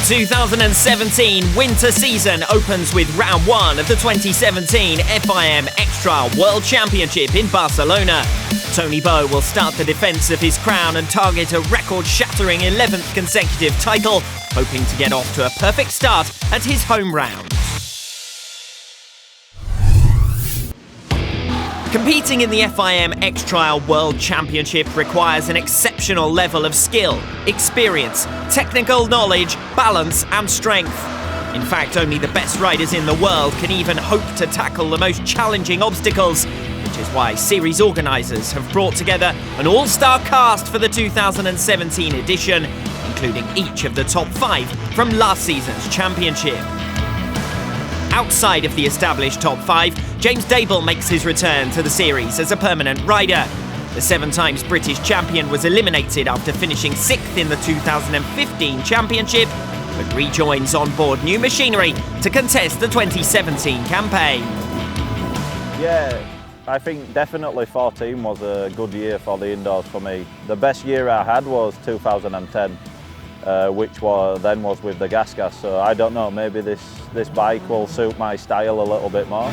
The 2017 winter season opens with round one of the 2017 FIM Extra World Championship in Barcelona. Tony Bowe will start the defence of his crown and target a record-shattering 11th consecutive title, hoping to get off to a perfect start at his home round. Competing in the FIM X-Trial World Championship requires an exceptional level of skill, experience, technical knowledge, balance and strength. In fact, only the best riders in the world can even hope to tackle the most challenging obstacles, which is why series organisers have brought together an all-star cast for the 2017 edition, including each of the top 5 from last season's championship. Outside of the established top 5, James Dable makes his return to the series as a permanent rider. The 7 times British champion was eliminated after finishing 6th in the 2015 championship, but rejoins on board new machinery to contest the 2017 campaign. Yeah, I think definitely 14 was a good year for the indoors for me. The best year I had was 2010. Which was with the gas, so I don't know, maybe this bike will suit my style a little bit more.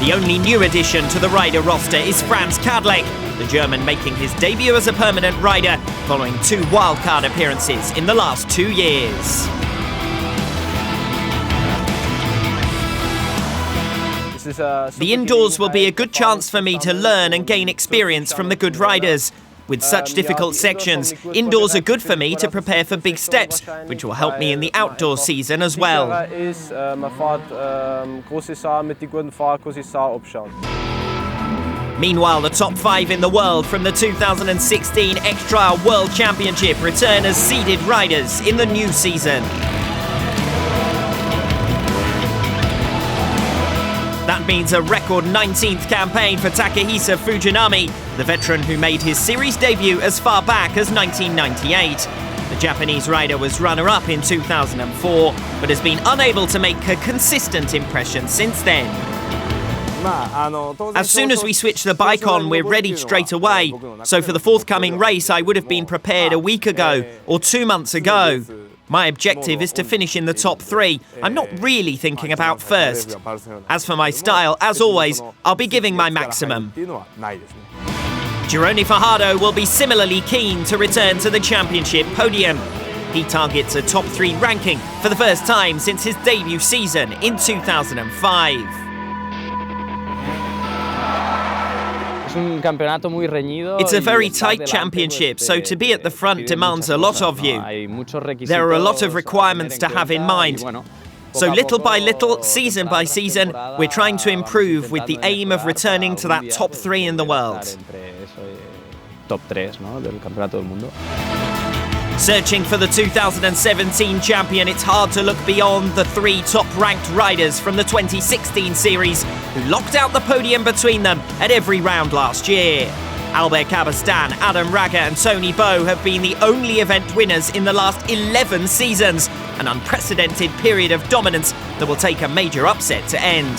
The only new addition to the rider roster is Franz Kadlec, the German making his debut as a permanent rider following 2 wildcard appearances in the last 2 years. The indoors will be a good chance for me to learn and gain experience from the good riders. With such difficult sections, indoors are good for me to prepare for big steps, which will help me in the outdoor season as well. Meanwhile, the top 5 in the world from the 2016 X-Trial World Championship return as seeded riders in the new season. That means a record 19th campaign for Takehisa Fujinami, the veteran who made his series debut as far back as 1998. The Japanese rider was runner-up in 2004, but has been unable to make a consistent impression since then. As soon as we switch the bike on, we're ready straight away. So for the forthcoming race, I would have been prepared a week ago or 2 months ago. My objective is to finish in the top 3. I'm not really thinking about first. As for my style, as always, I'll be giving my maximum. Girone Fajardo will be similarly keen to return to the championship podium. He targets a top 3 ranking for the first time since his debut season in 2005. It's a very tight championship, so to be at the front demands a lot of you. There are a lot of requirements to have in mind. So little by little, season by season, we're trying to improve with the aim of returning to that top 3 in the world. Searching for the 2017 champion, it's hard to look beyond the 3 top-ranked riders from the 2016 series who locked out the podium between them at every round last year. Albert Cabestan, Adam Raga and Tony Bowe have been the only event winners in the last 11 seasons, an unprecedented period of dominance that will take a major upset to end.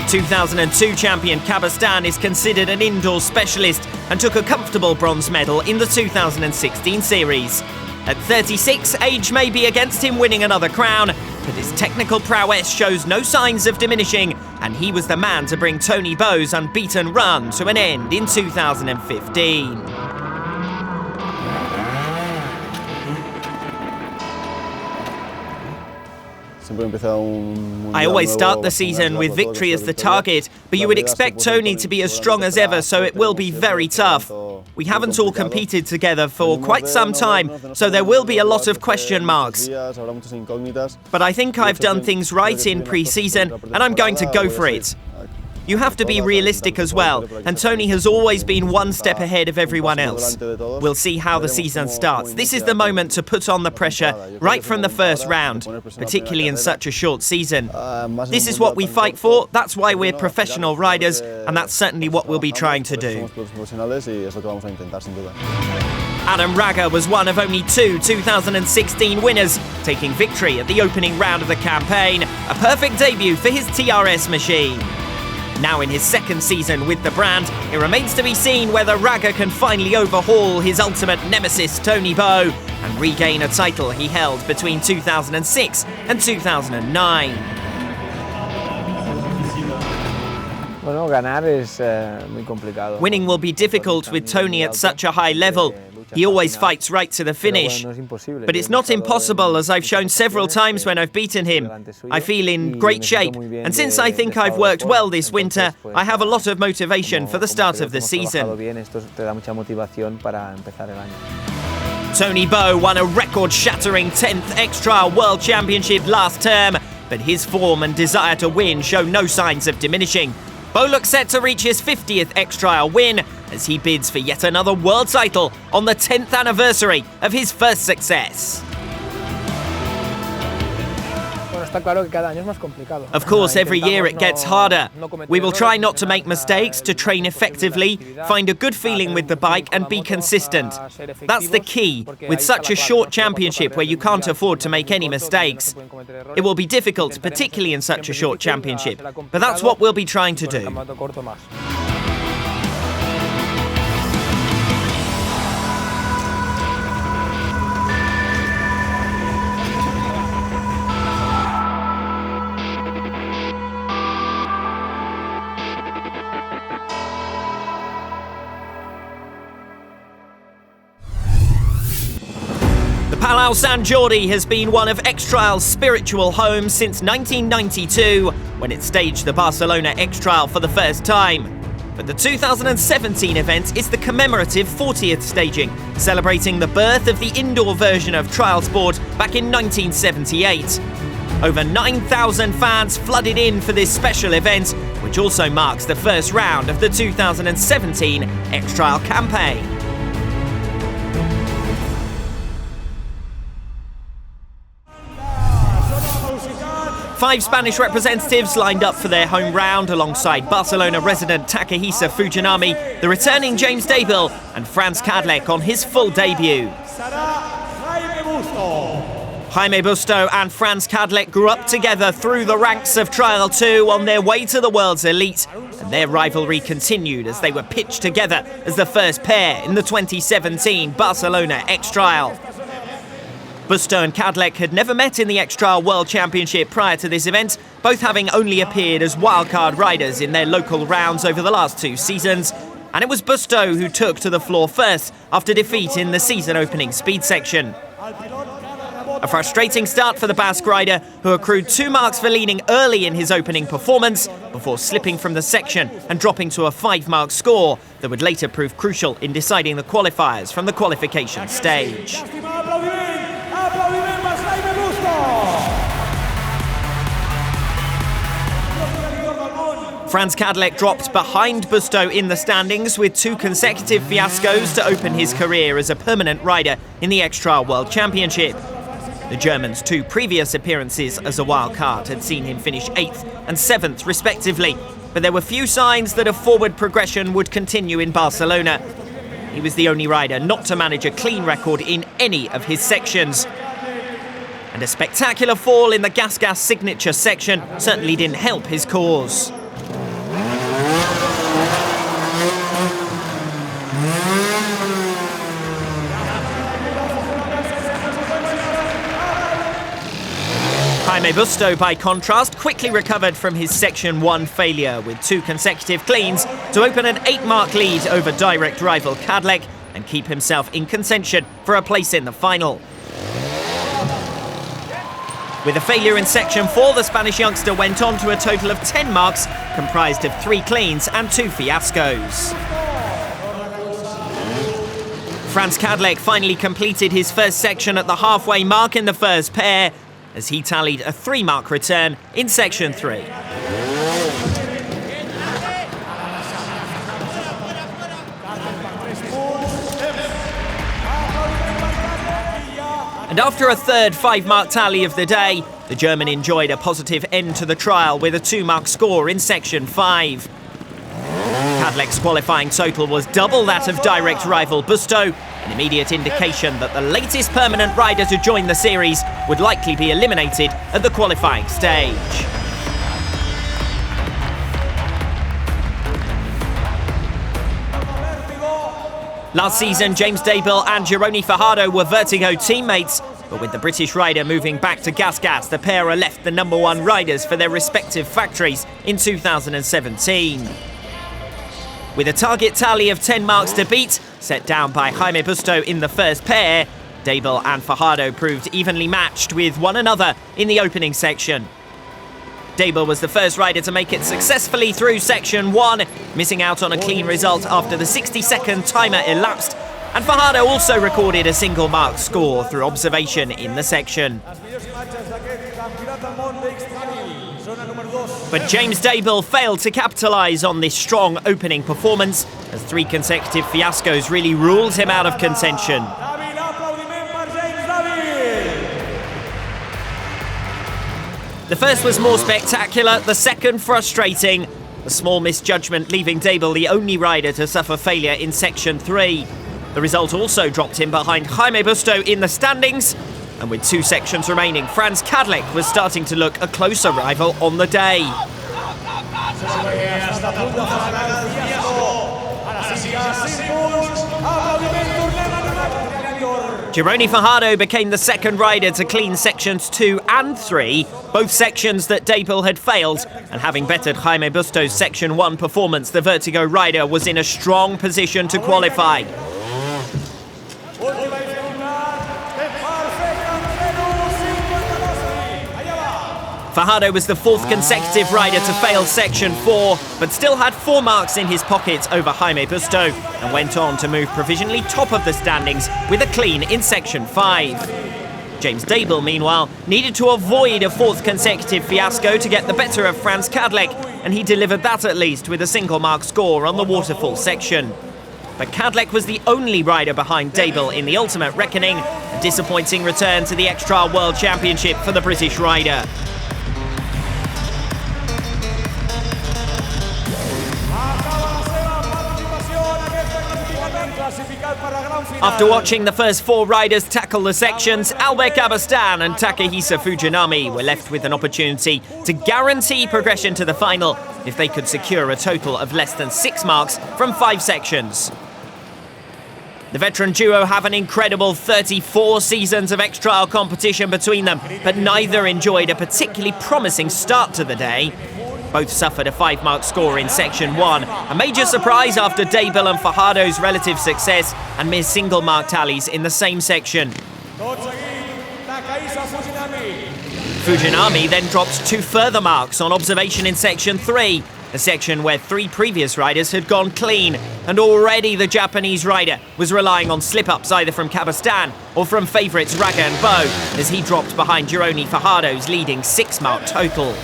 2002 champion Cabestan is considered an indoor specialist and took a comfortable bronze medal in the 2016 series. At 36, age may be against him winning another crown, but his technical prowess shows no signs of diminishing, and he was the man to bring Tony Bowe's unbeaten run to an end in 2015. I always start the season with victory as the target, but you would expect Tony to be as strong as ever, so it will be very tough. We haven't all competed together for quite some time, so there will be a lot of question marks. But I think I've done things right in pre-season, and I'm going to go for it. You have to be realistic as well, and Tony has always been one step ahead of everyone else. We'll see how the season starts. This is the moment to put on the pressure right from the first round, particularly in such a short season. This is what we fight for, that's why we're professional riders, and that's certainly what we'll be trying to do. Adam Raga was one of only 2 2016 winners, taking victory at the opening round of the campaign, a perfect debut for his TRS machine. Now in his 2nd season with the brand, it remains to be seen whether Raga can finally overhaul his ultimate nemesis Tony Bowe and regain a title he held between 2006 and 2009. Winning will be difficult with Tony at such a high level. He always fights right to the finish. But it's not impossible, as I've shown several times when I've beaten him. I feel in great shape, and since I think I've worked well this winter, I have a lot of motivation for the start of the season. Tony Bowe won a record-shattering 10th X-Trial World Championship last term, but his form and desire to win show no signs of diminishing. Bowe looks set to reach his 50th X-Trial win as he bids for yet another world title on the 10th anniversary of his first success. Of course, every year it gets harder. We will try not to make mistakes, to train effectively, find a good feeling with the bike and be consistent. That's the key with such a short championship where you can't afford to make any mistakes. It will be difficult, particularly in such a short championship, but that's what we'll be trying to do. Palau San Jordi has been one of X-Trial's spiritual homes since 1992, when it staged the Barcelona X-Trial for the first time. But the 2017 event is the commemorative 40th staging, celebrating the birth of the indoor version of trial sport back in 1978. Over 9,000 fans flooded in for this special event, which also marks the first round of the 2017 X-Trial campaign. 5 Spanish representatives lined up for their home round alongside Barcelona resident Takehisa Fujinami, the returning James Daybill, and Franz Kadlec on his full debut. Jaime Busto and Franz Kadlec grew up together through the ranks of Trial 2 on their way to the world's elite, and their rivalry continued as they were pitched together as the first pair in the 2017 Barcelona X-Trial. Busto and Kadlec had never met in the X-Trial World Championship prior to this event, both having only appeared as wildcard riders in their local rounds over the last 2 seasons. And it was Busto who took to the floor first after defeat in the season-opening speed section. A frustrating start for the Basque rider, who accrued 2 marks for leaning early in his opening performance before slipping from the section and dropping to a 5-mark score that would later prove crucial in deciding the qualifiers from the qualification stage. Franz Kadlec dropped behind Busto in the standings with 2 consecutive fiascos to open his career as a permanent rider in the X-Trial World Championship. The German's 2 previous appearances as a wildcard had seen him finish 8th and 7th respectively, but there were few signs that a forward progression would continue in Barcelona. He was the only rider not to manage a clean record in any of his sections. And a spectacular fall in the Gas signature section certainly didn't help his cause. Jaime Busto, by contrast, quickly recovered from his Section 1 failure with 2 consecutive cleans to open an 8-mark lead over direct rival Kadlec and keep himself in contention for a place in the final. With a failure in Section 4, the Spanish youngster went on to a total of 10 marks, comprised of 3 cleans and 2 fiascos. Franz Kadlec finally completed his first section at the halfway mark in the first pair, as he tallied a 3-mark return in Section 3. And after a third 5-mark tally of the day, the German enjoyed a positive end to the trial with a 2-mark score in Section 5. Kadlec's qualifying total was double that of direct rival Busto, an immediate indication that the latest permanent rider to join the series would likely be eliminated at the qualifying stage. Last season, James Dable and Gironi Fajardo were Vertigo teammates, but with the British rider moving back to Gas, the pair are left the #1 riders for their respective factories in 2017. With a target tally of 10 marks to beat, set down by Jaime Busto in the first pair, Dable and Fajardo proved evenly matched with one another in the opening section. Dable was the first rider to make it successfully through Section 1, missing out on a clean result after the 60-second timer elapsed, and Fajardo also recorded a single mark score through observation in the section. But James Dable failed to capitalise on this strong opening performance, as 3 consecutive fiascos really ruled him out of contention. The first was more spectacular, the second frustrating. A small misjudgment leaving Dable the only rider to suffer failure in Section 3. The result also dropped him behind Jaime Busto in the standings, and with 2 sections remaining, Franz Kadlec was starting to look a closer rival on the day. Gironi Fajardo became the second rider to clean Sections 2 and 3, both sections that Dable had failed, and having bettered Jaime Busto's Section 1 performance, the Vertigo rider was in a strong position to qualify. Fajardo was the 4th consecutive rider to fail Section 4, but still had 4 marks in his pocket over Jaime Busto, and went on to move provisionally top of the standings with a clean in Section 5. James Dable, meanwhile, needed to avoid a 4th consecutive fiasco to get the better of Franz Kadlec, and he delivered that at least with a single mark score on the waterfall section. But Kadlec was the only rider behind Dable in the ultimate reckoning, a disappointing return to the X-Trial World Championship for the British rider. After watching the first 4 riders tackle the sections, Albert Cabastan and Takehisa Fujinami were left with an opportunity to guarantee progression to the final if they could secure a total of less than 6 marks from 5 sections. The veteran duo have an incredible 34 seasons of X-Trial competition between them, but neither enjoyed a particularly promising start to the day. Both suffered a 5-mark score in Section 1, a major surprise after Dable and Fajardo's relative success and mere single-mark tallies in the same section. Fujinami then dropped 2 further marks on observation in Section 3, a section where 3 previous riders had gone clean, and already the Japanese rider was relying on slip-ups either from Cabastan or from favourites Raga and Bo, as he dropped behind Gironi Fajardo's leading 6-mark total.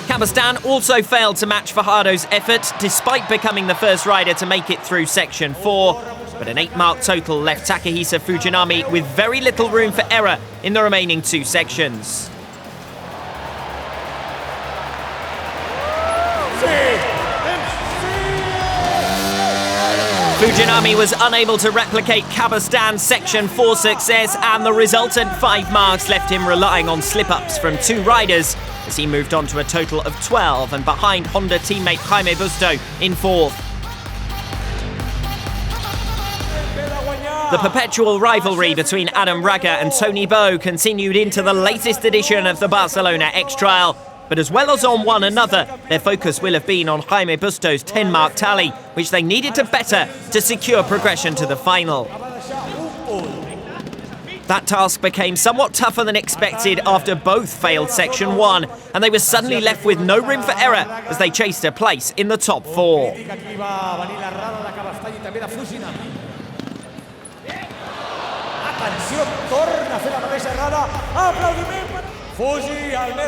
Cabastan also failed to match Fajardo's effort, despite becoming the first rider to make it through Section 4. But an 8-mark total left Takehisa Fujinami with very little room for error in the remaining 2 sections. Fujinami was unable to replicate Cabastan's Section 4 success, and the resultant 5 marks left him relying on slip-ups from 2 riders as he moved on to a total of 12 and behind Honda teammate Jaime Busto in 4th. The perpetual rivalry between Adam Raga and Tony Bo continued into the latest edition of the Barcelona X-Trial. But as well as on one another, their focus will have been on Jaime Busto's 10-mark tally, which they needed to better to secure progression to the final. That task became somewhat tougher than expected after both failed Section 1, and they were suddenly left with no room for error as they chased a place in the top 4.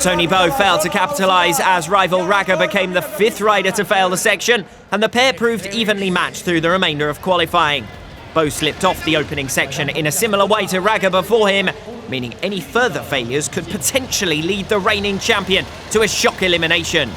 Tony Bo failed to capitalise as rival Raga became the 5th rider to fail the section, and the pair proved evenly matched through the remainder of qualifying. Bo slipped off the opening section in a similar way to Raga before him, meaning any further failures could potentially lead the reigning champion to a shock elimination.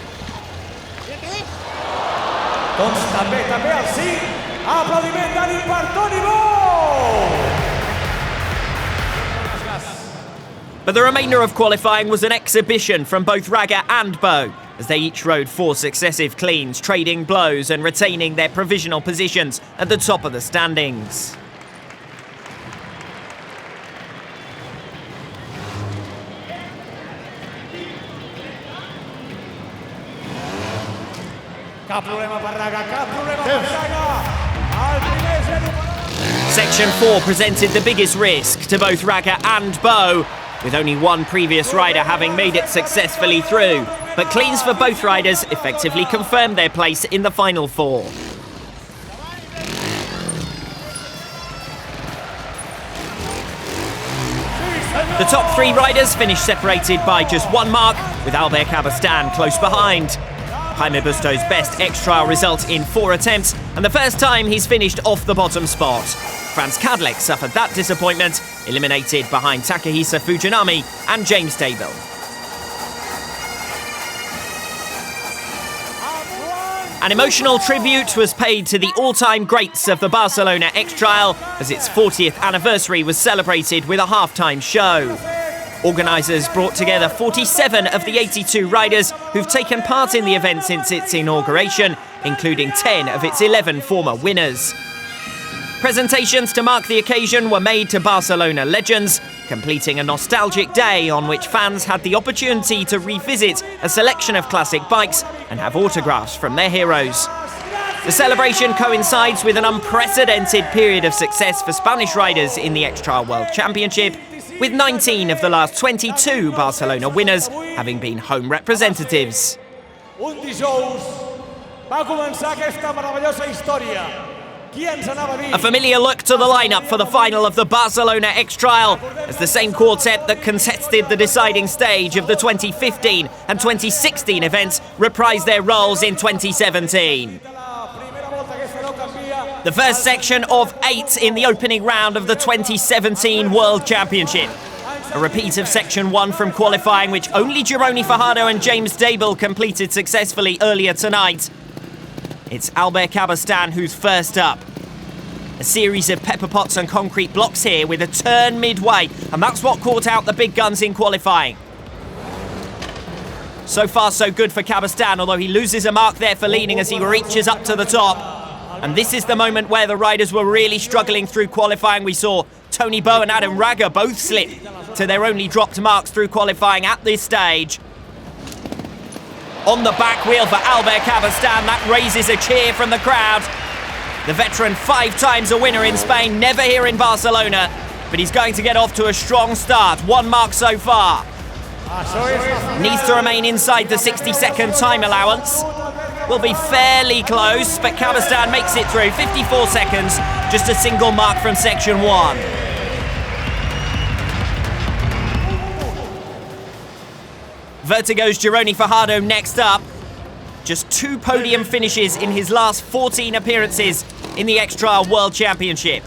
But the remainder of qualifying was an exhibition from both Raga and Bo, as they each rode 4 successive cleans, trading blows and retaining their provisional positions at the top of the standings. Section 4 presented the biggest risk to both Raga and Bo, with only one previous rider having made it successfully through. But cleans for both riders effectively confirmed their place in the final 4. The top 3 riders finished separated by just 1 mark, with Albert Cabastan close behind. Jaime Busto's best X-Trial result in 4 attempts, and the first time he's finished off the bottom spot. Franz Kadlec suffered that disappointment, eliminated behind Takahisa Fujinami and James Dable. An emotional tribute was paid to the all-time greats of the Barcelona X-Trial, as its 40th anniversary was celebrated with a half-time show. Organisers brought together 47 of the 82 riders who've taken part in the event since its inauguration, including 10 of its 11 former winners. Presentations to mark the occasion were made to Barcelona legends, completing a nostalgic day on which fans had the opportunity to revisit a selection of classic bikes and have autographs from their heroes. The celebration coincides with an unprecedented period of success for Spanish riders in the X-Trial World Championship, with 19 of the last 22 Barcelona winners having been home representatives. A familiar look to the lineup for the final of the Barcelona X-Trial, as the same quartet that contested the deciding stage of the 2015 and 2016 events reprised their roles in 2017. The first section of 8 in the opening round of the 2017 World Championship. A repeat of Section 1 from qualifying, which only Gironi Fajardo and James Dable completed successfully earlier tonight. It's Albert Cabastan who's first up. A series of pepper pots and concrete blocks here with a turn midway, and that's what caught out the big guns in qualifying. So far so good for Cabastan, although he loses a mark there for leaning as he reaches up to the top. And this is the moment where the riders were really struggling through qualifying. We saw Tony Bo and Adam Raga both slip to their only dropped marks through qualifying at this stage. On the back wheel for Albert Cabastan, that raises a cheer from the crowd. The veteran, 5 times a winner in Spain, never here in Barcelona, but he's going to get off to a strong start. 1 mark so far. Needs to remain inside the 60-second time allowance. Will be fairly close, but Cabastan makes it through. 54 seconds, just a single mark from Section 1. Vertigo's Gironi Fajardo next up. Just 2 podium finishes in his last 14 appearances in the X-Trial World Championship.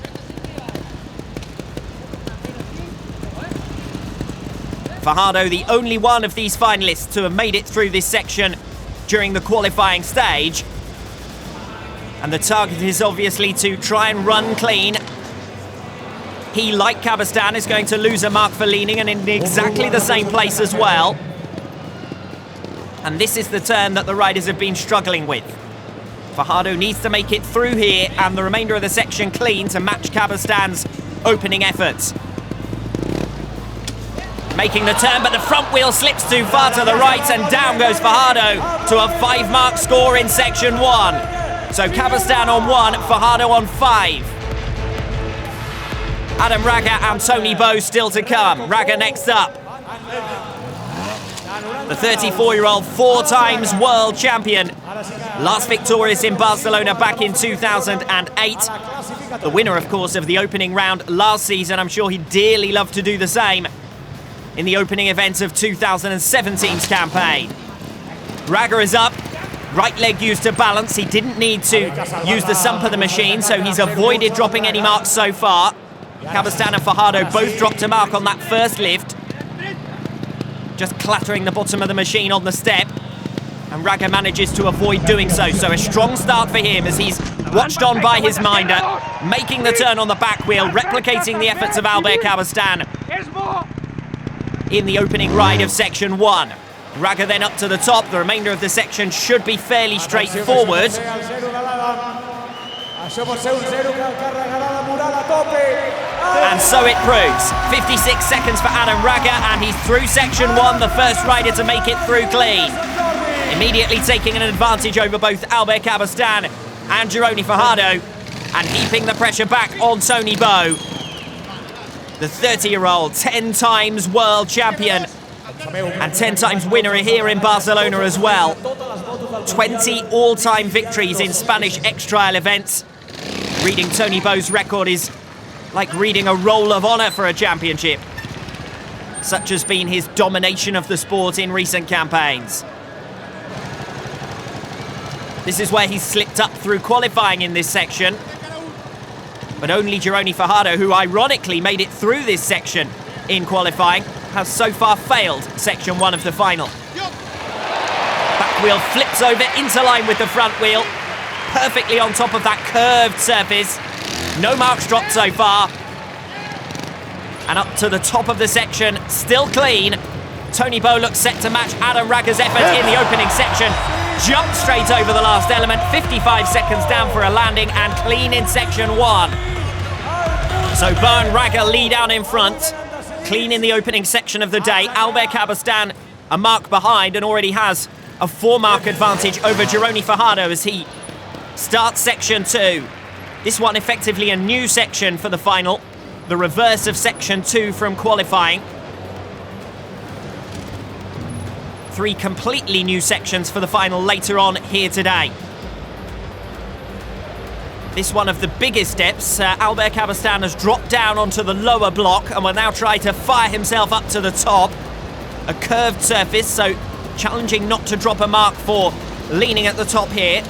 Fajardo, the only one of these finalists to have made it through this section during the qualifying stage. And the target is obviously to try and run clean. He, like Cabastan, is going to lose a mark for leaning, and in exactly the same place as well. And this is the turn that the riders have been struggling with. Fajardo needs to make it through here and the remainder of the section clean to match Cabastan's opening efforts. Making the turn, but the front wheel slips too far to the right, and down goes Fajardo to a 5-mark score in Section 1. So Cabastan on 1, Fajardo on 5. Adam Raga and Tony Bo still to come. Raga next up. The 34-year-old 4 times world champion. Last victorious in Barcelona back in 2008. The winner, of course, of the opening round last season. I'm sure he'd dearly love to do the same in the opening event of 2017's campaign. Raga is up. Right leg used to balance. He didn't need to use the sump of the machine, so he's avoided dropping any marks so far. Cabastan and Fajardo both dropped a mark on that first lift. Just clattering the bottom of the machine on the step. And Raga manages to avoid doing so. So a strong start for him as he's watched on by his minder, making the turn on the back wheel, replicating the efforts of Albert Cabastan. in the opening ride of section 1. Raga then up to the top. The remainder of the section should be fairly straightforward. And so it proves. 56 seconds for Adam Raga, and he's through section 1, the first rider to make it through clean. Immediately taking an advantage over both Albert Cabastan and Gironi Fajardo, and heaping the pressure back on Tony Bow. The 30-year-old, 10 times world champion, and 10 times winner here in Barcelona as well. 20 all-time victories in Spanish X-Trial events. Reading Tony Bow's record is like reading a roll of honour for a championship. Such has been his domination of the sport in recent campaigns. This is where he's slipped up through qualifying in this section. But only Gironi Fajardo, who ironically made it through this section in qualifying, has so far failed section 1 of the final. Back wheel flips over into line with the front wheel, perfectly on top of that curved surface. No marks dropped so far. And up to the top of the section, still clean. Tony Bow looks set to match Adam Raga's effort in the opening section. Jumped straight over the last element, 55 seconds down for a landing, and clean in section 1. So Bow and Raga lead out in front. Clean in the opening section of the day. Albert Cabastan a mark behind and already has a 4-mark advantage over Gironi Fajardo as he starts section 2. This one effectively a new section for the final, the reverse of section 2 from qualifying. 3 completely new sections for the final later on here today. This one of the biggest steps. Albert Cabastan has dropped down onto the lower block and will now try to fire himself up to the top. A curved surface, so challenging not to drop a mark for leaning at the top here.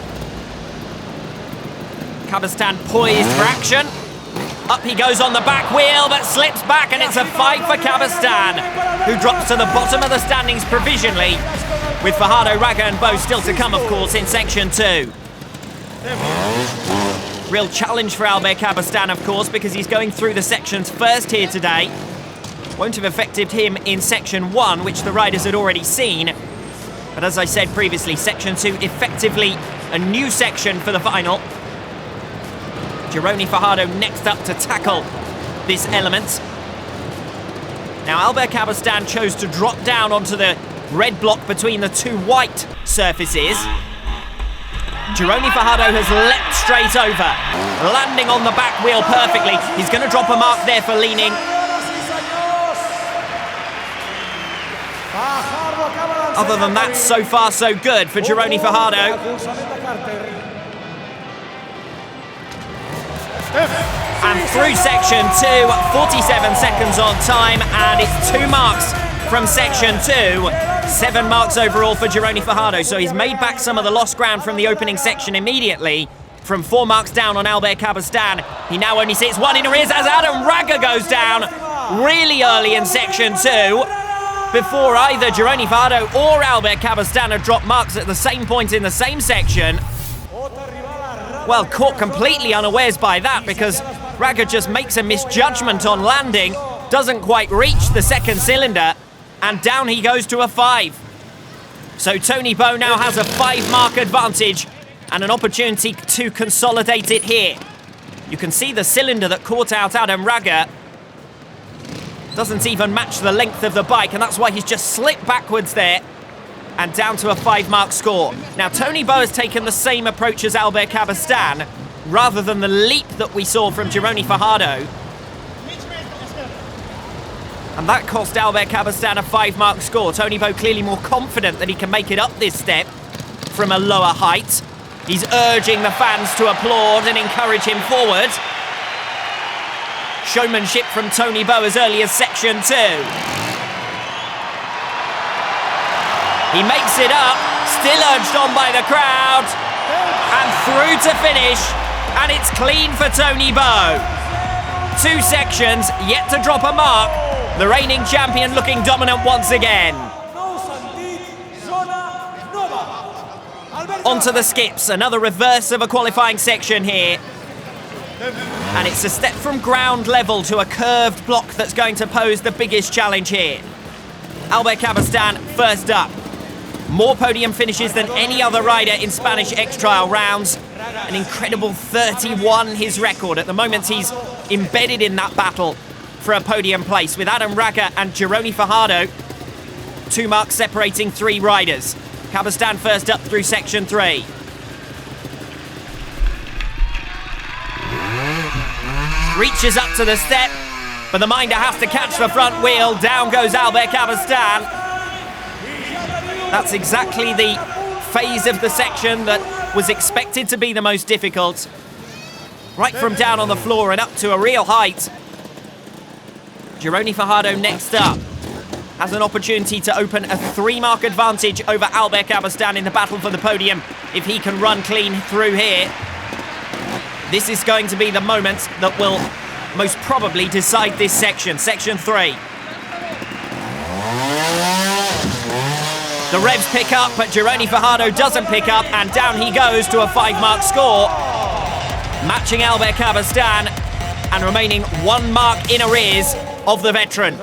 Cabastan poised for action. Up he goes on the back wheel, but slips back, and it's a 5 for Cabastan, who drops to the bottom of the standings provisionally, with Fajardo, Raga and Bow still to come, of course, in section 2. Real challenge for Albert Cabastan, of course, because he's going through the sections first here today. Won't have affected him in section 1, which the riders had already seen. But as I said previously, section 2 effectively a new section for the final. Gironi Fajardo next up to tackle this element. Now Albert Cabastan chose to drop down onto the red block between the 2 white surfaces. Gironi Fajardo has leapt straight over, landing on the back wheel perfectly. He's going to drop a mark there for leaning. Other than that, so far so good for Gironi Fajardo. And through section 2, 47 seconds on time, and it's 2 marks from section 2. 7 marks overall for Gironi Fajardo, so he's made back some of the lost ground from the opening section immediately. From 4 marks down on Albert Cabastan, he now only sits 1 in arrears as Adam Raga goes down really early in section 2. Before either Gironi Fajardo or Albert Cabastan had dropped marks at the same point in the same section. Well, caught completely unawares by that, because Raga just makes a misjudgment on landing, doesn't quite reach the second cylinder, and down he goes to a 5. So Tony Bow now has a 5-mark advantage and an opportunity to consolidate it here. You can see the cylinder that caught out Adam Raga doesn't even match the length of the bike, and that's why he's just slipped backwards there and down to a 5-mark score. Now Tony Bow has taken the same approach as Albert Cabastan rather than the leap that we saw from Gironi Fajardo. And that cost Albert Cabastan a 5-mark score. Tony Bow clearly more confident that he can make it up this step from a lower height. He's urging the fans to applaud and encourage him forward. Showmanship from Tony Bow as early as section 2. He makes it up, still urged on by the crowd, and through to finish, and it's clean for Tony Bow. 2 sections, yet to drop a mark. The reigning champion looking dominant once again. Onto the skips, another reverse of a qualifying section here. And it's a step from ground level to a curved block that's going to pose the biggest challenge here. Albert Cabastan first up. More podium finishes than any other rider in Spanish X-Trial rounds. An incredible 31 his record. At the moment he's embedded in that battle for a podium place with Adam Raga and Gironi Fajardo. 2 marks separating 3 riders. Cabastan first up through section 3. Reaches up to the step, but the minder has to catch the front wheel. Down goes Albert Cabastan. That's exactly the phase of the section that was expected to be the most difficult. Right from down on the floor and up to a real height. Gironi Fajardo next up. Has an opportunity to open a 3-mark advantage over Albert Cabastan in the battle for the podium if he can run clean through here. This is going to be the moment that will most probably decide this section, section 3. The revs pick up, but Gironi Fajardo doesn't pick up, and down he goes to a 5-mark score, matching Albert Cabastan and remaining 1 mark in arrears of the veteran.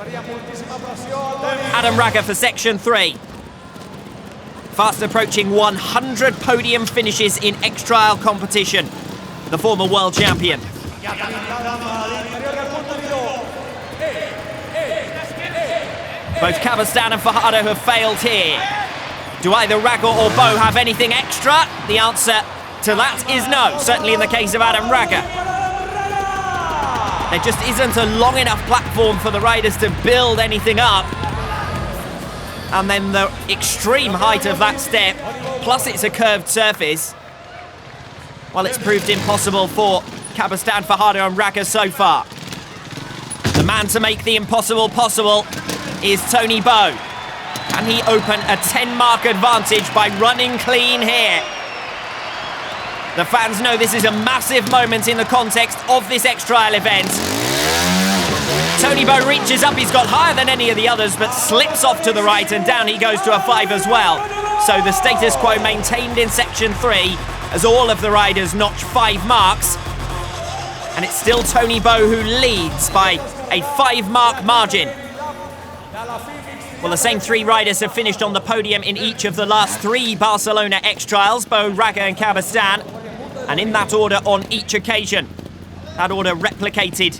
Adam Raga for section 3. Fast approaching 100 podium finishes in X-Trial competition. The former world champion. Both Cabastan and Fajardo have failed here. Do either Raga or Bo have anything extra? The answer to that is no, certainly in the case of Adam Raga. There just isn't a long enough platform for the riders to build anything up. And then the extreme height of that step, plus it's a curved surface, well, it's proved impossible for Cabastan, Fajardo and Raga so far. The man to make the impossible possible is Tony Bo. Can he open a 10-mark advantage by running clean here? The fans know this is a massive moment in the context of this X-Trial event. Tony Bo reaches up, he's got higher than any of the others, but slips off to the right, and down he goes to a 5 as well. So the status quo maintained in section 3, as all of the riders notch 5 marks. And it's still Tony Bo who leads by a 5-mark margin. Well, the same 3 riders have finished on the podium in each of the last 3 Barcelona X-Trials, Bo, Raga and Cabastan, and in that order on each occasion. That order replicated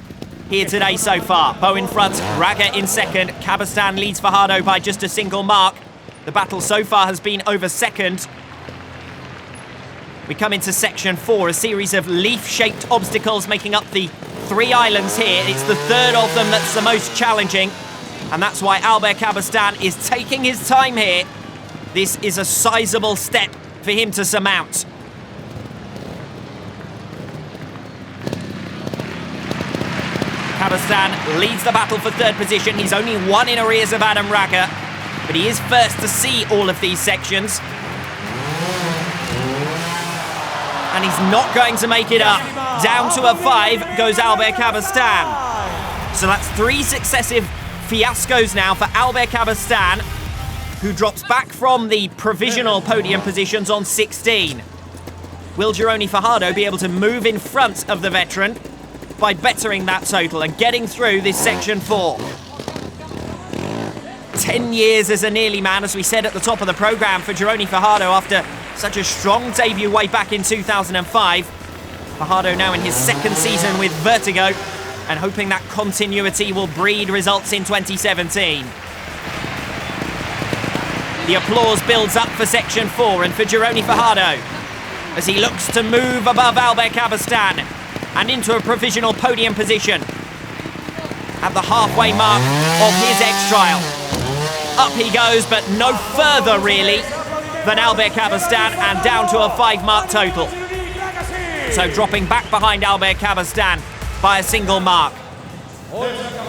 here today so far. Bo in front, Raga in second, Cabastan leads Fajardo by just a single mark. The battle so far has been over second. We come into section 4, a series of leaf-shaped obstacles making up the 3 islands here. It's the 3rd of them that's the most challenging, and that's why Albert Cabastan is taking his time here. This is a sizable step for him to surmount. Cabastan leads the battle for 3rd position. He's only 1 in arrears of Adam Raga, but he is first to see all of these sections. And he's not going to make it up. Down to a 5 goes Albert Cabastan. So that's 3 successive fiascos now for Albert Cabastan, who drops back from the provisional podium positions on 16. Will Gironi Fajardo be able to move in front of the veteran by bettering that total and getting through this section 4? 10 years as a nearly man, as we said at the top of the programme, for Gironi Fajardo after such a strong debut way back in 2005. Fajardo now in his 2nd season with Vertigo, and hoping that continuity will breed results in 2017. The applause builds up for section 4 and for Gironi Fajardo as he looks to move above Albert Cabastan and into a provisional podium position at the halfway mark of his X-Trial. Up he goes, but no further really than Albert Cabastan, and down to a 5-mark total. So dropping back behind Albert Cabastan by a single mark.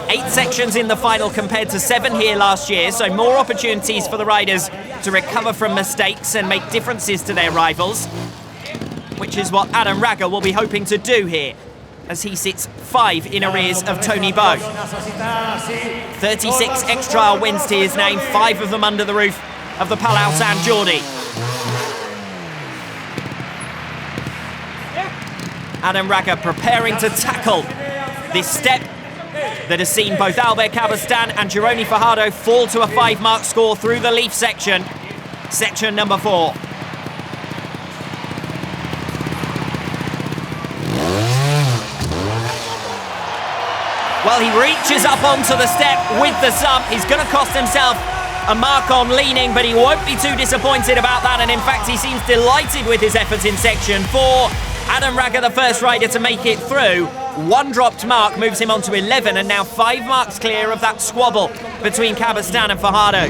8 sections in the final compared to 7 here last year, so more opportunities for the riders to recover from mistakes and make differences to their rivals, which is what Adam Raga will be hoping to do here, as he sits 5 in arrears of Tony Bo. 36 X-Trial wins to his name, 5 of them under the roof of the Palau San Jordi. Adam Raga preparing to tackle this step that has seen both Albert Cabastan and Gironi Fajardo fall to a 5-mark score through the Leaf section. Section number 4. Well, he reaches up onto the step with the sump. He's going to cost himself a mark on leaning, but he won't be too disappointed about that. And in fact, he seems delighted with his efforts in section 4. Adam Raga, the first rider to make it through. 1 dropped mark moves him on to 11, and now 5 marks clear of that squabble between Cabastan and Fajardo.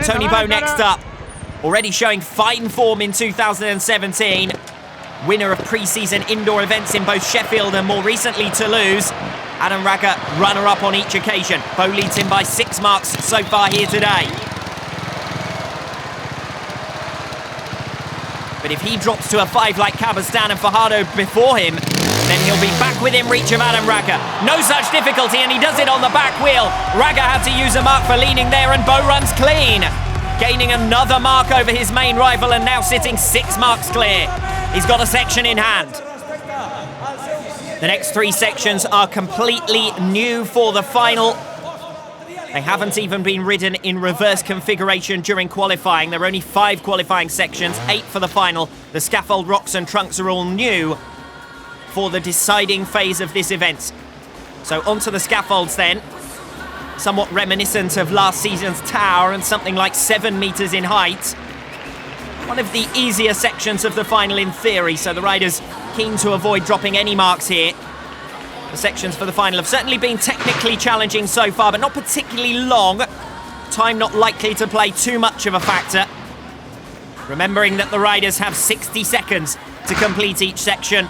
Tony Bow next up, already showing fine form in 2017. Winner of pre-season indoor events in both Sheffield and more recently Toulouse. Adam Raga, runner-up on each occasion. Bow leads him by 6 marks so far here today. But if he drops to a 5 like Cabastan and Fajardo before him, then he'll be back within reach of Adam Raga. No such difficulty, and he does it on the back wheel. Raga had to use a mark for leaning there, and Bow runs clean. Gaining another mark over his main rival, and now sitting 6 marks clear. He's got a section in hand. The next 3 sections are completely new for the final. They haven't even been ridden in reverse configuration during qualifying. There are only 5 qualifying sections, 8 for the final. The scaffold, rocks and trunks are all new for the deciding phase of this event. So onto the scaffolds then. Somewhat reminiscent of last season's tower and something like 7 meters in height. One of the easier sections of the final in theory, so the riders keen to avoid dropping any marks here. The sections for the final have certainly been technically challenging so far, but not particularly long. Time not likely to play too much of a factor. Remembering that the riders have 60 seconds to complete each section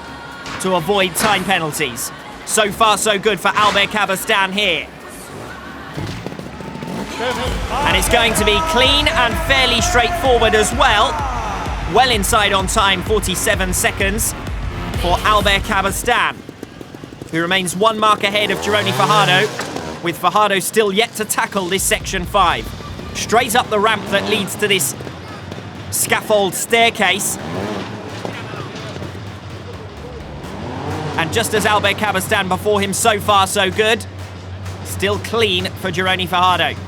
to avoid time penalties. So far so good for Albert Cabastan here. And it's going to be clean and fairly straightforward as well. Well inside on time, 47 seconds for Albert Cabastan, who remains 1 mark ahead of Gironi Fajardo, with Fajardo still yet to tackle this section 5. Straight up the ramp that leads to this scaffold staircase. And just as Albert Cabastan before him, so far so good. Still clean for Gironi Fajardo.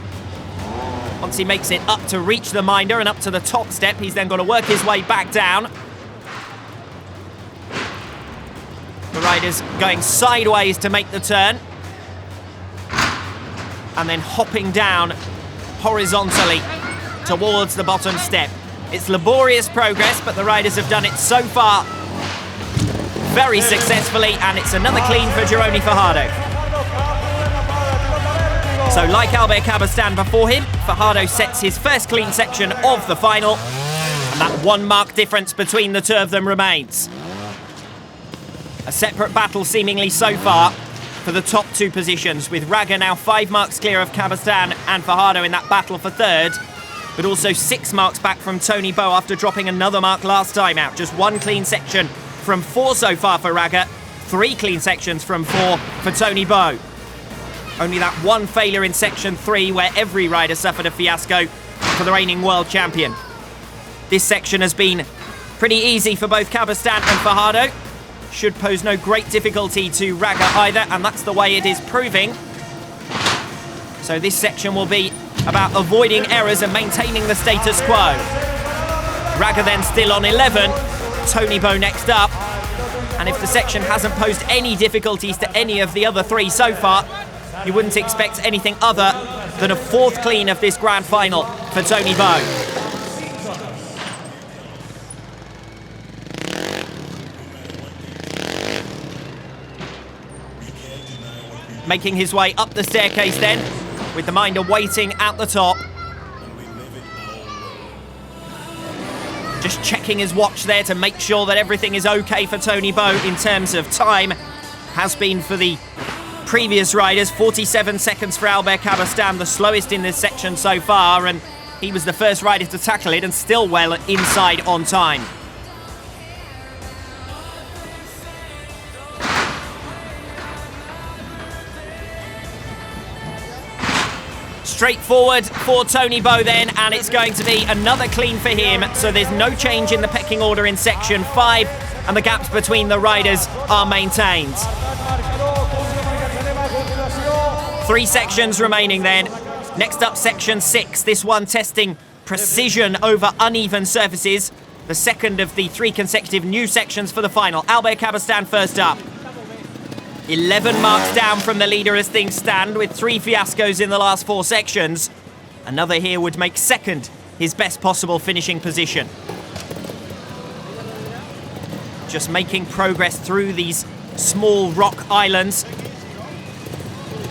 Once he makes it up to reach the minder and up to the top step, he's then got to work his way back down. The rider's going sideways to make the turn. And then hopping down horizontally towards the bottom step. It's laborious progress, but the riders have done it so far very successfully, and it's another clean for Gironi Fajardo. So like Albert Cabastan before him, Fajardo sets his first clean section of the final, and that 1 mark difference between the 2 of them remains. A separate battle seemingly so far for the top 2 positions, with Raga now 5 marks clear of Cabastan and Fajardo in that battle for 3rd, but also 6 marks back from Tony Bow after dropping another mark last time out. Just 1 clean section from 4 so far for Raga, 3 clean sections from 4 for Tony Bow. Only that 1 failure in section 3 where every rider suffered a fiasco for the reigning world champion. This section has been pretty easy for both Cabastan and Fajardo. Should pose no great difficulty to Raga either, and that's the way it is proving. So this section will be about avoiding errors and maintaining the status quo. Raga then still on 11, Tony Bow next up. And if the section hasn't posed any difficulties to any of the other 3 so far, you wouldn't expect anything other than a 4th clean of this grand final for Tony Bow. Making his way up the staircase then, with the minder waiting at the top. Just checking his watch there to make sure that everything is okay for Tony Bow in terms of time. Has been for the previous riders, 47 seconds for Albert Cabastan, the slowest in this section so far, and he was the first rider to tackle it and still well inside on time. Straightforward for Tony Bow then, and it's going to be another clean for him, so there's no change in the pecking order in section 5. and the gaps between the riders are maintained. 3 sections remaining then. Next up, section 6. This one testing precision over uneven surfaces. The second of the 3 consecutive new sections for the final. Albert Cabestan first up. 11 marks down from the leader as things stand, with 3 fiascos in the last 4 sections. Another here would make second his best possible finishing position. Just making progress through these small rock islands,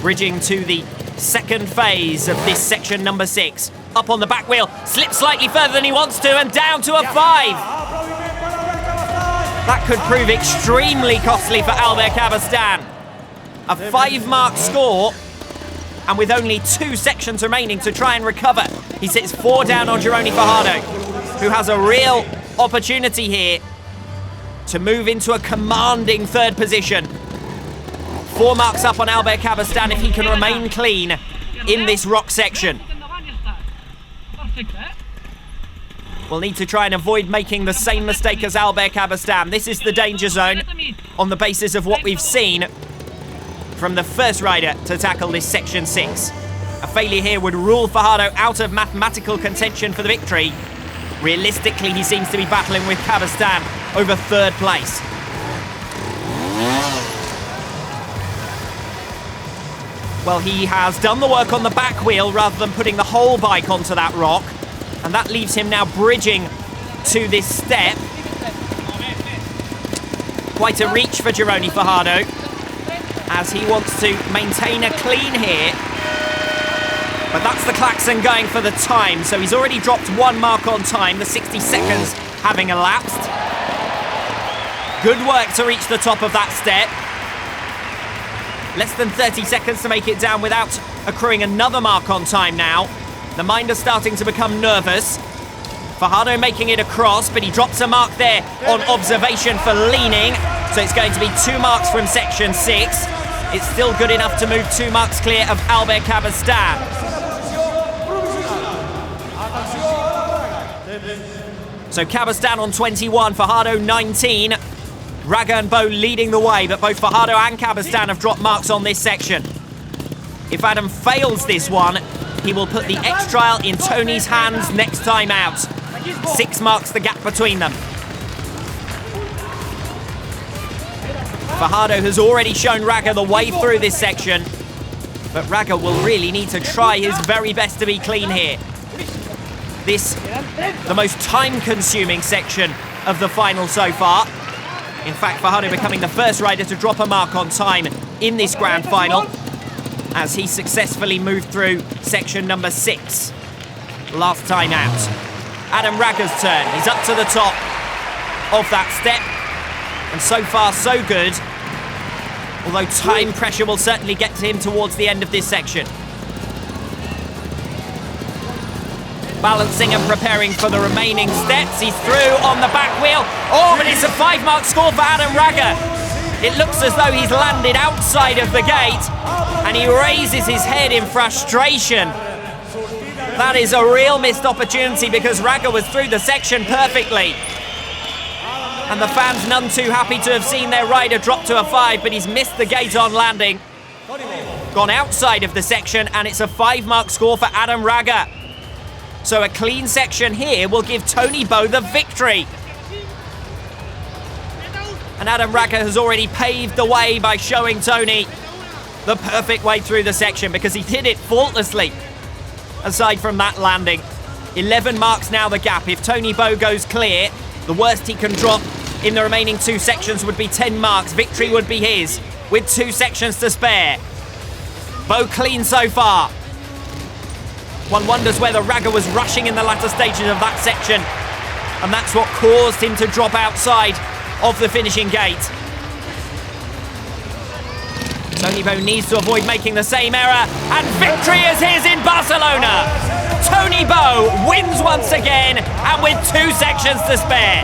bridging to the second phase of this section number 6. Up on the back wheel, slips slightly further than he wants to, and down to a 5. That could prove extremely costly for Albert Cabestan. A 5-mark score, and with only 2 sections remaining to try and recover, he sits 4 down on Gironi Fajardo, who has a real opportunity here to move into a commanding 3rd position. 4 marks up on Albert Cabestan if he can remain clean in this rock section. We'll need to try and avoid making the same mistake as Albert Cabestan. This is the danger zone on the basis of what we've seen from the first rider to tackle this section 6. A failure here would rule Fajardo out of mathematical contention for the victory. Realistically, he seems to be battling with Cabestan over 3rd place. Well, he has done the work on the back wheel rather than putting the whole bike onto that rock, and that leaves him now bridging to this step. Quite a reach for Gironi Fajardo, as he wants to maintain a clean here. But that's the klaxon going for the time, so he's already dropped 1 mark on time, the 60 seconds having elapsed. Good work to reach the top of that step. Less than 30 seconds to make it down without accruing another mark on time now. The minder's starting to become nervous. Fajardo making it across, but he drops a mark there on observation for leaning. So it's going to be 2 marks from section 6. It's still good enough to move 2 marks clear of Albert Cabestan. So Cabestan on 21, Fajardo 19. Raga and Bo leading the way, but both Fajardo and Cabestan have dropped marks on this section. If Adam fails this one, he will put the X-Trial in Tony's hands next time out. 6 marks the gap between them. Fajardo has already shown Raga the way through this section, but Raga will really need to try his very best to be clean here. This, the most time-consuming section of the final so far. In fact, Fajardo becoming the first rider to drop a mark on time in this grand final, as he successfully moved through section number 6 last time out. Adam Raga's turn. He's up to the top of that step, and so far so good, although time pressure will certainly get to him towards the end of this section. Balancing and preparing for the remaining steps. He's through on the back wheel. Oh, but it's a 5-mark score for Adam Raga. It looks as though he's landed outside of the gate, and he raises his head in frustration. That is a real missed opportunity, because Raga was through the section perfectly. And the fans none too happy to have seen their rider drop to a 5, but he's missed the gate on landing. Gone outside of the section, and it's a 5-mark score for Adam Raga. So a clean section here will give Tony Bo the victory. And Adam Raga has already paved the way by showing Tony the perfect way through the section, because he did it faultlessly, aside from that landing. 11 marks now the gap. If Tony Bo goes clear, the worst he can drop in the remaining 2 sections would be 10 marks. Victory would be his, with 2 sections to spare. Bo clean so far. One wonders whether Raga was rushing in the latter stages of that section, and that's what caused him to drop outside of the finishing gate. Tony Bo needs to avoid making the same error, and victory is his in Barcelona! Tony Bo wins once again, and with 2 sections to spare.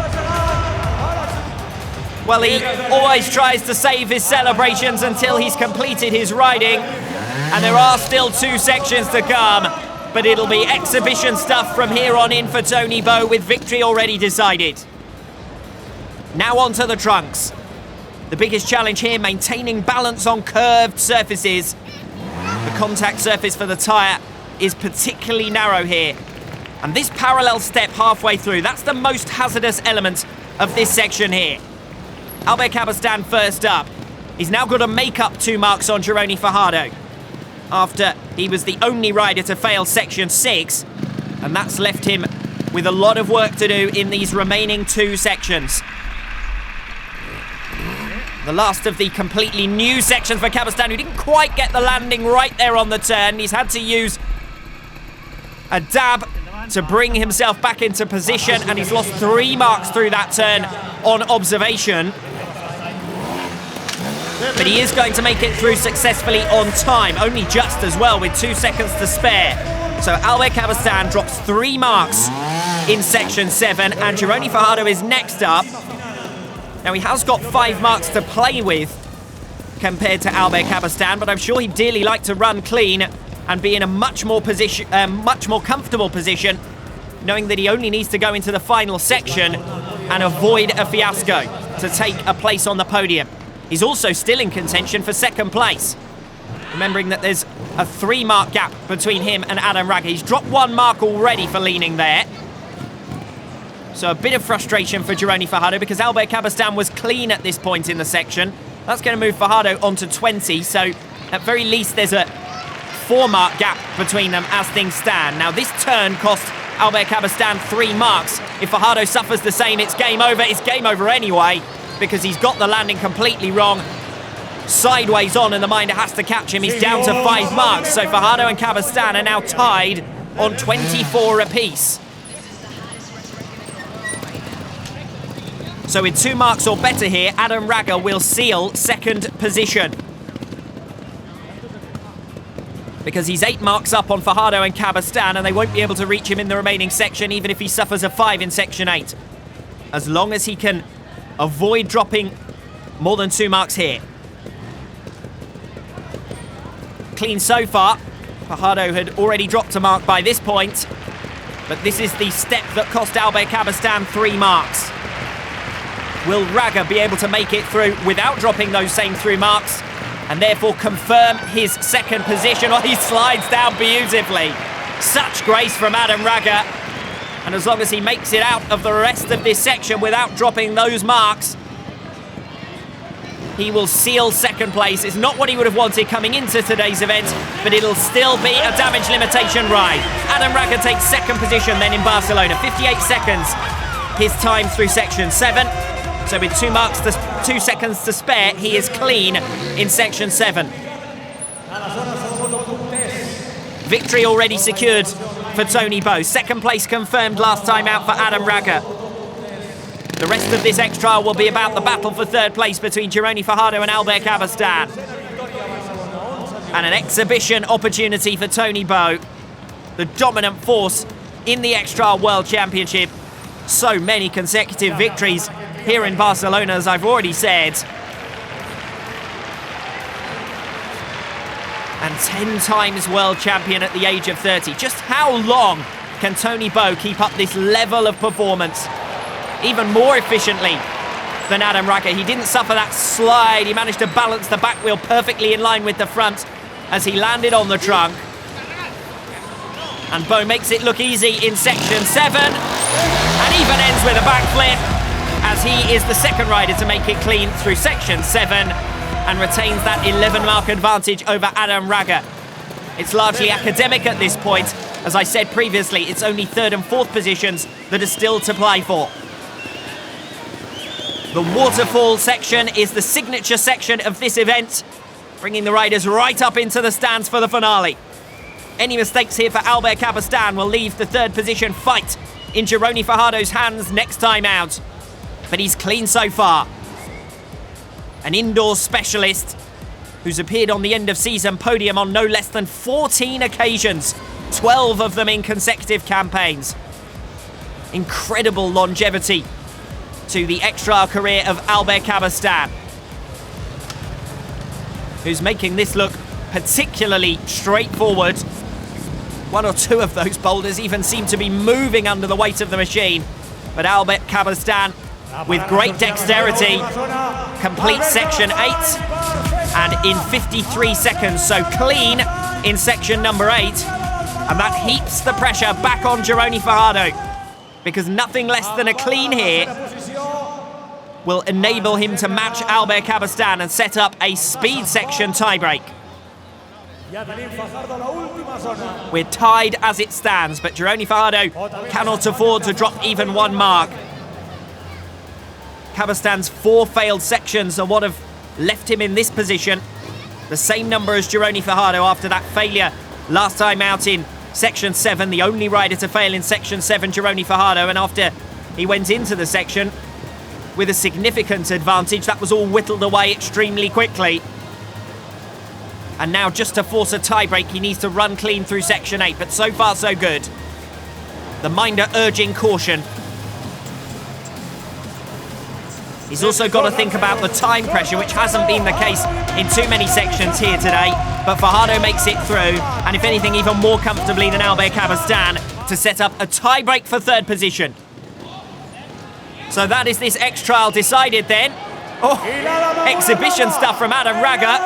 Well, he always tries to save his celebrations until he's completed his riding, and there are still 2 sections to come. But it'll be exhibition stuff from here on in for Tony Bo, with victory already decided. Now onto the trunks. The biggest challenge here, maintaining balance on curved surfaces. The contact surface for the tyre is particularly narrow here. And this parallel step halfway through, that's the most hazardous element of this section here. Albert Cabastan first up. He's now got to make up 2 marks on Gironi Fajardo, after he was the only rider to fail section 6, and that's left him with a lot of work to do in these remaining 2 sections. The last of the completely new sections for Cabastan, who didn't quite get the landing right there on the turn. He's had to use a dab to bring himself back into position, and he's lost 3 marks through that turn on observation. But he is going to make it through successfully on time, only just as well, with 2 seconds to spare. So Albert Cabastan drops 3 marks in section 7, and Gironi Fajardo is next up. Now, he has got 5 marks to play with compared to Albert Cabastan, but I'm sure he'd dearly like to run clean and be in a much more comfortable position, knowing that he only needs to go into the final section and avoid a fiasco to take a place on the podium. He's also still in contention for 2nd place, remembering that there's a 3-mark gap between him and Adam Raga. He's dropped 1 mark already for leaning there. So a bit of frustration for Gironi Fajardo, because Albert Cabastan was clean at this point in the section. That's going to move Fajardo onto 20, so at very least there's a 4-mark gap between them as things stand. Now, this turn cost Albert Cabastan 3 marks. If Fajardo suffers the same, it's game over. It's game over anyway, because he's got the landing completely wrong. Sideways on, and the minder has to catch him. He's down to 5 marks, so Fajardo and Cabastan are now tied on 24 apiece. So with 2 marks or better here, Adam Raga will seal 2nd position, because he's 8 marks up on Fajardo and Cabastan, and they won't be able to reach him in the remaining section, even if he suffers a 5 in section 8, as long as he can avoid dropping more than 2 marks here. Clean so far. Fajardo had already dropped a mark by this point, but this is the step that cost Albert Cabastan 3 marks. Will Raga be able to make it through without dropping those same 3 marks, and therefore confirm his 2nd position? Oh, he slides down beautifully. Such grace from Adam Raga. And as long as he makes it out of the rest of this section without dropping those marks, he will seal 2nd place. It's not what he would have wanted coming into today's event, but it'll still be a damage limitation ride. Adam Raga takes 2nd position then in Barcelona. 58 seconds his time through section 7. So with 2 marks, 2 seconds to spare, he is clean in section 7. Victory already secured for Tony Bow. 2nd place confirmed last time out for Adam Raga. The rest of this X-Trial will be about the battle for 3rd place between Gironi Fajardo and Albert Cabastan. And an exhibition opportunity for Tony Bow, the dominant force in the X-Trial World Championship. So many consecutive victories here in Barcelona, as I've already said. And 10 times world champion at the age of 30. Just how long can Tony Bow keep up this level of performance? Even more efficiently than Adam Raga. He didn't suffer that slide. He managed to balance the back wheel perfectly in line with the front as he landed on the trunk. And Bow makes it look easy in section 7, and even ends with a backflip, as he is the 2nd rider to make it clean through section 7 and retains that 11-mark advantage over Adam Raga. It's largely academic at this point. As I said previously, it's only 3rd and 4th positions that are still to play for. The waterfall section is the signature section of this event, bringing the riders right up into the stands for the finale. Any mistakes here for Albert Cabastan will leave the 3rd position fight in Gironi Fajardo's hands next time out. But he's clean so far. An indoor specialist who's appeared on the end-of-season podium on no less than 14 occasions, 12 of them in consecutive campaigns. Incredible longevity to the X-Trial career of Albert Cabastan, who's making this look particularly straightforward. 1 or 2 of those boulders even seem to be moving under the weight of the machine. But Albert Cabastan with great dexterity, completes section 8, and in 53 seconds, so clean in section number 8, and that heaps the pressure back on Gironi Fajardo, because nothing less than a clean here will enable him to match Albert Cabastan and set up a speed section tiebreak. We're tied as it stands, but Gironi Fajardo cannot afford to drop even one mark. Cabastan's 4 failed sections are what have left him in this position. The same number as Gironi Fajardo after that failure last time out in section 7, the only rider to fail in section 7, Gironi Fajardo, and after he went into the section with a significant advantage, that was all whittled away extremely quickly. And now, just to force a tiebreak, he needs to run clean through section 8, but so far so good. The minder urging caution. He's also got to think about the time pressure, which hasn't been the case in too many sections here today, but Fajardo makes it through, and if anything, even more comfortably than Albert Cabastan, to set up a tiebreak for 3rd position. So that is this X-Trial decided then. Oh, exhibition stuff from Adam Raga.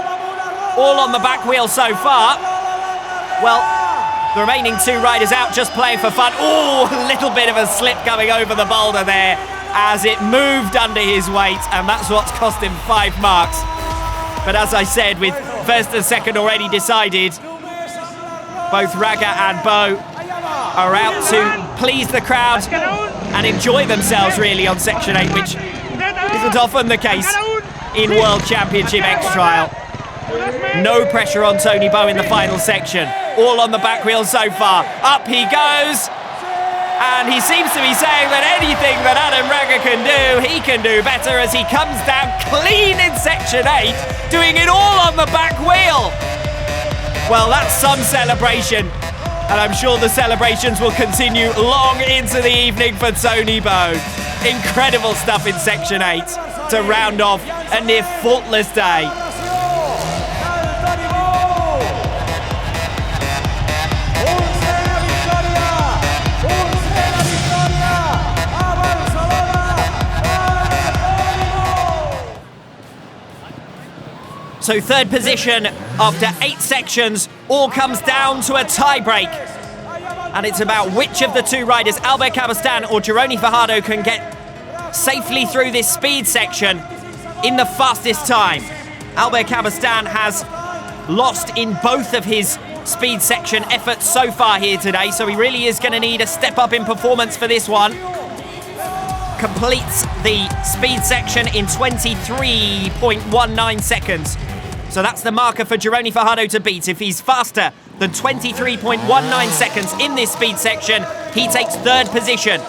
All on the back wheel so far. Well, the remaining 2 riders out just playing for fun. Oh, a little bit of a slip coming over the boulder there as it moved under his weight, and that's what's cost him 5 marks. But as I said, with 1st and 2nd already decided, both Raga and Bo are out to please the crowd and enjoy themselves really on section 8, which isn't often the case in World Championship X-Trial. No pressure on Tony Bo in the final section. All on the back wheel so far. Up he goes. And he seems to be saying that anything that Adam Raga can do, he can do better, as he comes down clean in section 8, doing it all on the back wheel. Well, that's some celebration. And I'm sure the celebrations will continue long into the evening for Tony Bo. Incredible stuff in section 8 to round off a near faultless day. So 3rd position after 8 sections, all comes down to a tiebreak. And it's about which of the 2 riders, Albert Cabastan or Gironi Fajardo, can get safely through this speed section in the fastest time. Albert Cabastan has lost in both of his speed section efforts so far here today, so he really is going to need a step up in performance for this one. Completes the speed section in 23.19 seconds. So that's the marker for Gironi Fajardo to beat. If he's faster than 23.19 seconds in this speed section, he takes 3rd position.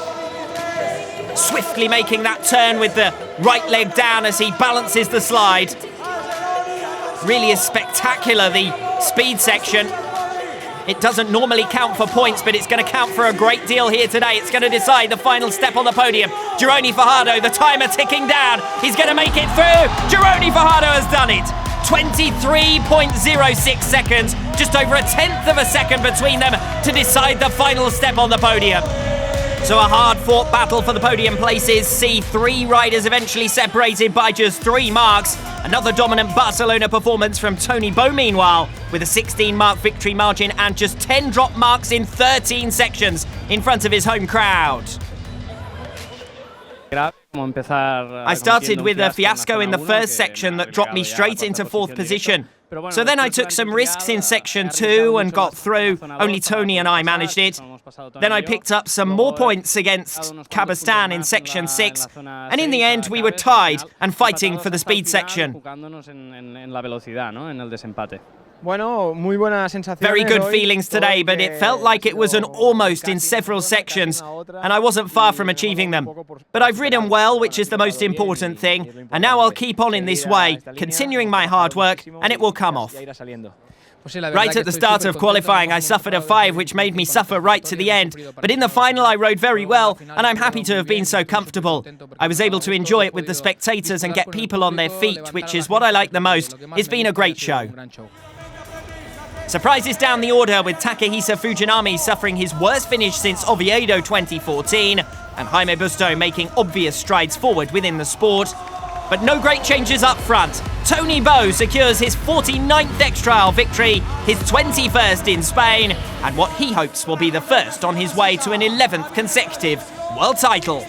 Swiftly making that turn with the right leg down as he balances the slide. Really is spectacular, the speed section. It doesn't normally count for points, but it's going to count for a great deal here today. It's going to decide the final step on the podium. Gironi Fajardo, the timer ticking down. He's going to make it through. Gironi Fajardo has done it. 23.06 seconds, just over a 1/10 of a second between them to decide the final step on the podium. So a hard-fought battle for the podium places see 3 riders eventually separated by just 3 marks. Another dominant Barcelona performance from Tony Bo, meanwhile, with a 16-mark victory margin and just 10 drop marks in 13 sections in front of his home crowd. I started with a fiasco in the first section that dropped me straight into 4th position. So then I took some risks in section 2 and got through. Only Tony and I managed it. Then I picked up some more points against Cabastan in section 6. And in the end, we were tied and fighting for the speed section. Very good feelings today, but it felt like it was an almost in several sections, and I wasn't far from achieving them. But I've ridden well, which is the most important thing, and now I'll keep on in this way, continuing my hard work, and it will come off. Right at the start of qualifying, I suffered a 5, which made me suffer right to the end. But in the final, I rode very well, and I'm happy to have been so comfortable. I was able to enjoy it with the spectators and get people on their feet, which is what I like the most. It's been a great show. Surprises down the order, with Takehisa Fujinami suffering his worst finish since Oviedo 2014. and Jaime Busto making obvious strides forward within the sport. But no great changes up front. Tony Bow secures his 49th X-Trial victory, his 21st in Spain, and what he hopes will be the first on his way to an 11th consecutive world title.